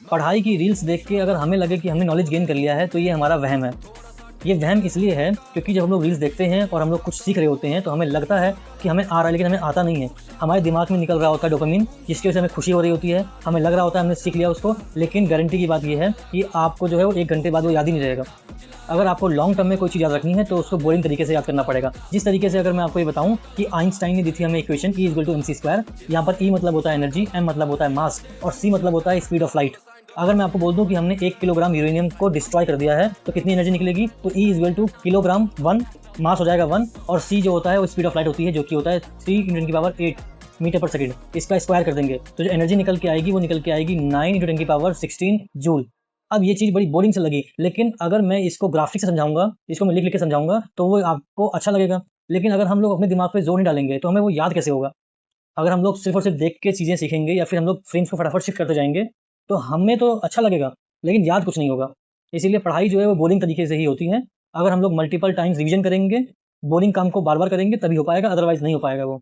पढ़ाई की रील्स देख के अगर हमें लगे कि हमने नॉलेज गेन कर लिया है, तो ये हमारा वहम है। ये वहम इसलिए है क्योंकि जब हम लोग रील्स देखते हैं और हम लोग कुछ सीख रहे होते हैं, तो हमें लगता है कि हमें आ रहा है, लेकिन हमें आता नहीं है। हमारे दिमाग में निकल रहा होता है डोपामाइन, जिसकी वजह से हमें खुशी हो रही होती है। हमें लग रहा होता है हमने सीख लिया उसको, लेकिन गारंटी की बात ये है कि आपको जो है वो 1 घंटे बाद वो याद ही नहीं रहेगा। अगर आपको लॉन्ग टर्म में कोई चीज़ याद रखनी है, तो उसको बोरिंग तरीके से याद करना पड़ेगा। जिस तरीके से अगर मैं आपको ये बताऊँ कि आइंस्टाइन ने दी थी हमें इक्वेशन E=mc²। यहाँ पर E मतलब होता है एनर्जी, M मतलब होता है मास और C मतलब होता है स्पीड ऑफ लाइट। अगर मैं आपको बोल दूँ कि हमने 1 किलोग्राम यूरेनियम को डिस्ट्रॉय कर दिया है, तो कितनी एनर्जी निकलेगी? तो E= किलोग्राम 1, मास हो जाएगा 1 और C जो होता है वो स्पीड ऑफ लाइट होती है, जो कि होता है 3 × 10⁸ मीटर पर सेकंड। इसका स्क्वायर कर देंगे तो जो एनर्जी निकल के आएगी वो निकल के आएगी 9 × 10⁻16 जूल। अब ये चीज़ बड़ी बोरिंग सी लगी, लेकिन अगर मैं इसको ग्राफिक से समझाऊँगा, इसको मैं लिख-लिख के समझाऊँगा, तो वो आपको अच्छा लगेगा। लेकिन अगर हम लोग अपने दिमाग पे ज़ोर नहीं डालेंगे, तो हमें वो याद कैसे होगा? अगर हम लोग सिर्फ़ और सिर्फ़ देख के चीज़ें सीखेंगे या फिर हम लोग फ्रेम्स को फटाफट शिफ्ट करते जाएँगे, तो हमें तो अच्छा लगेगा, लेकिन याद कुछ नहीं होगा। इसीलिए पढ़ाई जो है वो बोरिंग तरीके से ही होती है। अगर हम लोग मल्टीपल टाइम्स रिवीज़न करेंगे, बोरिंग काम को बार-बार करेंगे तभी हो पाएगा, अदरवाइज़ नहीं हो पाएगा वो।